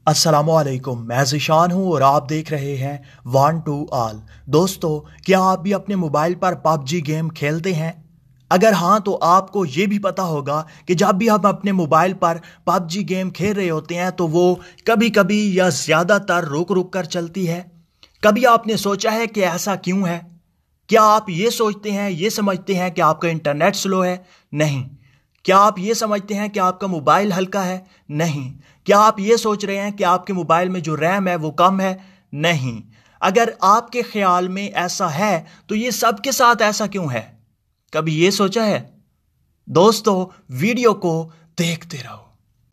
अस्सलामुअलैकुम, मैं ज़ीशान हूँ और आप देख रहे हैं वन टू ऑल। दोस्तों, क्या आप भी अपने मोबाइल पर पबजी गेम खेलते हैं? अगर हाँ तो आपको ये भी पता होगा कि जब भी हम अपने मोबाइल पर पबजी गेम खेल रहे होते हैं तो वो कभी कभी या ज़्यादातर रुक रुक कर चलती है। कभी आपने सोचा है कि ऐसा क्यों है? क्या आप ये सोचते हैं, ये समझते हैं कि आपका इंटरनेट स्लो है? नहीं। क्या आप ये समझते हैं कि आपका मोबाइल हल्का है? नहीं। क्या आप ये सोच रहे हैं कि आपके मोबाइल में जो रैम है वो कम है? नहीं। अगर आपके ख्याल में ऐसा है तो ये सबके साथ ऐसा क्यों है? कभी ये सोचा है? दोस्तों, वीडियो को देखते रहो।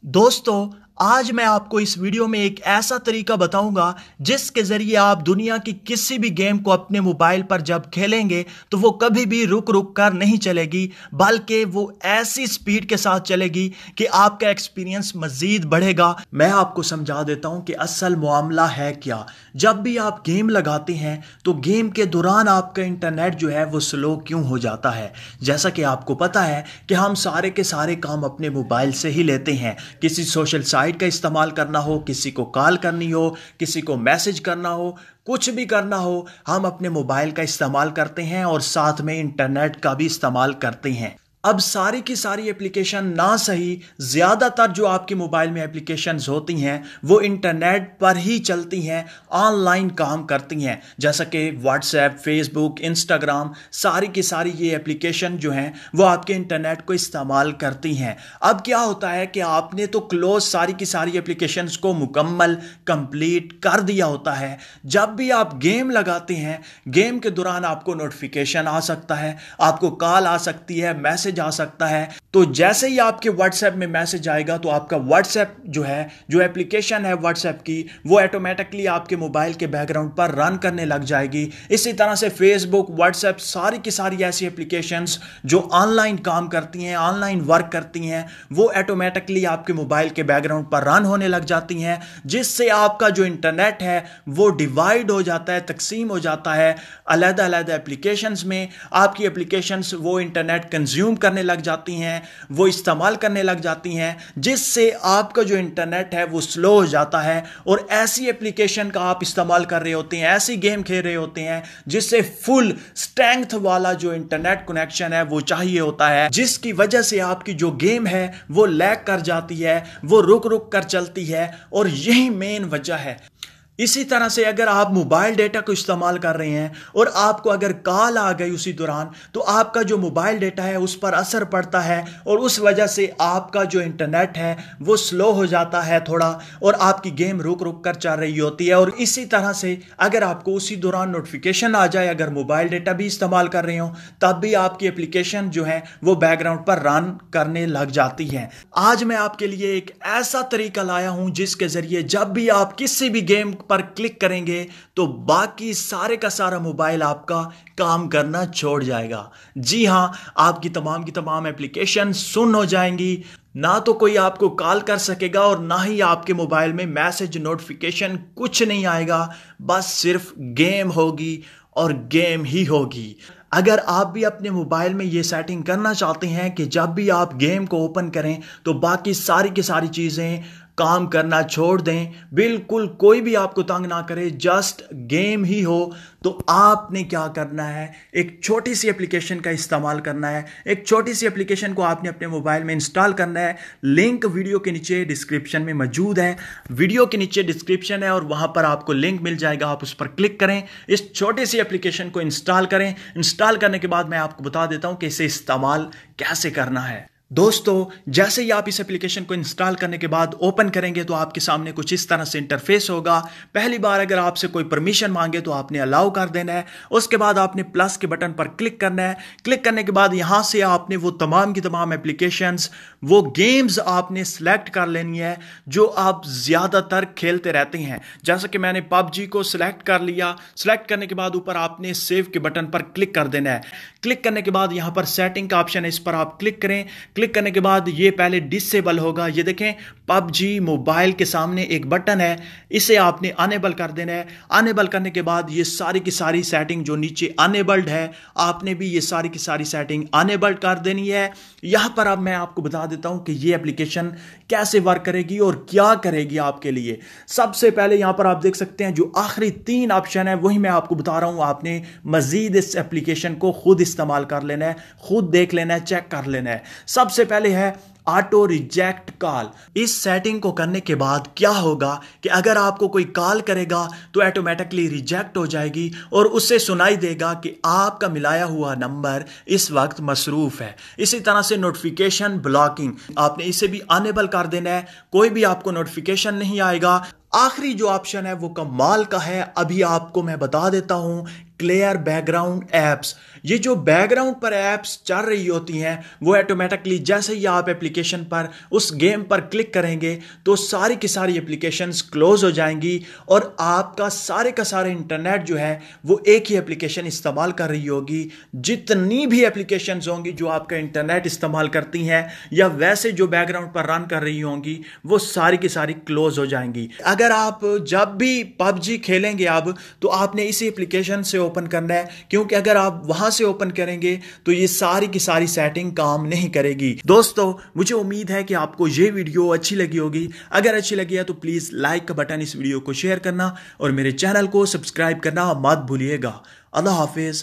दोस्तों, आज मैं आपको इस वीडियो में एक ऐसा तरीका बताऊंगा जिसके जरिए आप दुनिया की किसी भी गेम को अपने मोबाइल पर जब खेलेंगे तो वो कभी भी रुक रुक कर नहीं चलेगी, बल्कि वो ऐसी स्पीड के साथ चलेगी कि आपका एक्सपीरियंस मजीद बढ़ेगा। मैं आपको समझा देता हूं कि असल मामला है क्या। जब भी आप गेम लगाते हैं तो गेम के दौरान आपका इंटरनेट जो है वो स्लो क्यों हो जाता है? जैसा कि आपको पता है कि हम सारे के सारे काम अपने मोबाइल से ही लेते हैं। किसी सोशल साइट का इस्तेमाल करना हो, किसी को कॉल करनी हो, किसी को मैसेज करना हो, कुछ भी करना हो, हम अपने मोबाइल का इस्तेमाल करते हैं और साथ में इंटरनेट का भी इस्तेमाल करते हैं। अब सारी की सारी एप्लीकेशन ना सही, ज़्यादातर जो आपके मोबाइल में एप्लीकेशंस होती हैं वो इंटरनेट पर ही चलती हैं, ऑनलाइन काम करती हैं। जैसा कि व्हाट्सएप, फेसबुक, इंस्टाग्राम, सारी की सारी ये एप्लीकेशन जो हैं वो आपके इंटरनेट को इस्तेमाल करती हैं। अब क्या होता है कि आपने तो क्लोज सारी की सारी एप्लीकेशंस को मुकम्मल कंप्लीट कर दिया होता है। जब भी आप गेम लगाते हैं, गेम के दौरान आपको नोटिफिकेशन आ सकता है, आपको कॉल आ सकती है, मैसेज आ सकता है। तो जैसे ही आपके व्हाट्सएप में मैसेज आएगा तो आपका व्हाट्सएप जो है, जो एप्लीकेशन है व्हाट्सएप की, वो ऑटोमेटिकली आपके मोबाइल के बैकग्राउंड पर रन करने लग जाएगी। इसी तरह से फेसबुक, व्हाट्सएप, सारी की सारी ऐसी एप्लीकेशंस जो ऑनलाइन काम करती हैं, ऑनलाइन वर्क करती हैं, वो ऑटोमेटिकली आपके मोबाइल के बैकग्राउंड पर रन होने लग जाती हैं, जिससे आपका जो इंटरनेट है वो डिवाइड हो जाता है, तकसीम हो जाता है अलग-अलग एप्लीकेशंस में। आपकी एप्लीकेशंस वो इंटरनेट कंज्यूम करने लग जाती हैं, वो इस्तेमाल करने लग जाती हैं, जिससे आपका जो इंटरनेट है वो स्लो हो जाता है। और ऐसी एप्लीकेशन का आप इस्तेमाल कर रहे होते हैं, ऐसी गेम खेल रहे होते हैं जिससे फुल स्ट्रेंथ वाला जो इंटरनेट कनेक्शन है वो चाहिए होता है, जिसकी वजह से आपकी जो गेम है वो लैग कर जाती है, वो रुक रुक कर चलती है। और यही मेन वजह है। इसी तरह से अगर आप मोबाइल डेटा को इस्तेमाल कर रहे हैं और आपको अगर कॉल आ गई उसी दौरान, तो आपका जो मोबाइल डेटा है उस पर असर पड़ता है और उस वजह से आपका जो इंटरनेट है वो स्लो हो जाता है थोड़ा, और आपकी गेम रुक रुक कर चल रही होती है। और इसी तरह से अगर आपको उसी दौरान नोटिफिकेशन आ जाए, अगर मोबाइल डेटा भी इस्तेमाल कर रहे हो, तब भी आपकी एप्लीकेशन जो है वो बैकग्राउंड पर रन करने लग जाती है। आज मैं आपके लिए एक ऐसा तरीका लाया हूं जिसके जरिए जब भी आप किसी भी गेम पर क्लिक करेंगे तो बाकी सारे का सारा मोबाइल आपका काम करना छोड़ जाएगा। जी हां, आपकी तमाम की तमाम एप्लीकेशन सुन हो जाएंगी, ना तो कोई आपको कॉल कर सकेगा और ना ही आपके मोबाइल में मैसेज, नोटिफिकेशन कुछ नहीं आएगा। बस सिर्फ गेम होगी और गेम ही होगी। अगर आप भी अपने मोबाइल में ये सेटिंग करना चाहते हैं कि जब भी आप गेम को ओपन करें तो बाकी सारी की सारी चीज़ें काम करना छोड़ दें, बिल्कुल कोई भी आपको तंग ना करे, जस्ट गेम ही हो, तो आपने क्या करना है, एक छोटी सी एप्लीकेशन का इस्तेमाल करना है। एक छोटी सी एप्लीकेशन को आपने अपने मोबाइल में इंस्टॉल करना है। लिंक वीडियो के नीचे डिस्क्रिप्शन में मौजूद है। वीडियो के नीचे डिस्क्रिप्शन है और वहां पर आपको लिंक मिल जाएगा, आप उस पर क्लिक करें, इस छोटी सी एप्लीकेशन को इंस्टॉल करें। इंस्टॉल करने के बाद मैं आपको बता देता हूं कि इसे इस्तेमाल कैसे करना है। दोस्तों, जैसे ही आप इस एप्लीकेशन को इंस्टॉल करने के बाद ओपन करेंगे तो आपके सामने कुछ इस तरह से इंटरफेस होगा। पहली बार अगर आपसे कोई परमिशन मांगे तो आपने अलाउ कर देना है। उसके बाद आपने प्लस के बटन पर क्लिक करना है। क्लिक करने के बाद यहां से आपने वो तमाम की तमाम एप्लीकेशंस, वो गेम्स आपने सेलेक्ट कर लेनी है जो आप ज़्यादातर खेलते रहते हैं। जैसा कि मैंने पबजी को सिलेक्ट कर लिया। सिलेक्ट करने के बाद ऊपर आपने सेव के बटन पर क्लिक कर देना है। क्लिक करने के बाद यहां पर सेटिंग का ऑप्शन है, इस पर आप क्लिक करें। क्लिक करने के बाद ये पहले डिसेबल होगा, ये देखें पबजी मोबाइल के सामने एक बटन है, इसे आपने अनेबल कर देना है। अनेबल करने के बाद ये सारी की सारी सेटिंग जो नीचे अनेबल्ड है, आपने भी ये सारी की सारी सेटिंग अनेबल्ड कर देनी है। यहां पर अब मैं आपको बता देता हूं कि ये एप्लीकेशन कैसे वर्क करेगी और क्या करेगी आपके लिए। सबसे पहले यहां पर आप देख सकते हैं जो आखिरी 3 ऑप्शन है वही मैं आपको बता रहा हूं। आपने मजीद इस एप्लीकेशन को खुद इस्तेमाल कर लेना है, खुद देख लेना है, चेक कर लेना है। सबसे पहले है ऑटो रिजेक्ट कॉल। इस सेटिंग को करने के बाद क्या होगा कि अगर आपको कोई कॉल करेगा तो ऑटोमेटिकली रिजेक्ट हो जाएगी और उससे सुनाई देगा कि आपका मिलाया हुआ नंबर इस वक्त मसरूफ है। इसी तरह से नोटिफिकेशन ब्लॉकिंग, आपने इसे भी अनेबल कर देना है, कोई भी आपको नोटिफिकेशन नहीं आएगा। आखिरी जो ऑप्शन है वो कमाल का है, अभी आपको मैं बता देता हूं, क्लियर बैकग्राउंड एप्स। ये जो बैकग्राउंड पर एप्स चल रही होती हैं वो ऑटोमेटिकली जैसे ही आप एप्लीकेशन पर उस गेम पर क्लिक करेंगे तो सारी की सारी एप्लीकेशंस क्लोज हो जाएंगी और आपका सारे का सारे इंटरनेट जो है वो एक ही एप्लीकेशन इस्तेमाल कर रही होगी। जितनी भी एप्लीकेशंस होंगी जो आपका इंटरनेट इस्तेमाल करती हैं या वैसे जो बैकग्राउंड पर रन कर रही होंगी वो सारी की सारी क्लोज हो जाएंगी। अगर आप जब भी पबजी खेलेंगे अब तो आपने इसी एप्लीकेशन से ओपन करना है, क्योंकि अगर आप वहां से ओपन करेंगे तो ये सारी की सारी सेटिंग काम नहीं करेगी। दोस्तों मुझे उम्मीद है कि आपको ये वीडियो अच्छी लगी होगी। अगर अच्छी लगी है तो प्लीज लाइक का बटन, इस वीडियो को शेयर करना और मेरे चैनल को सब्सक्राइब करना मत भूलिएगा। अल्लाह हाफिज।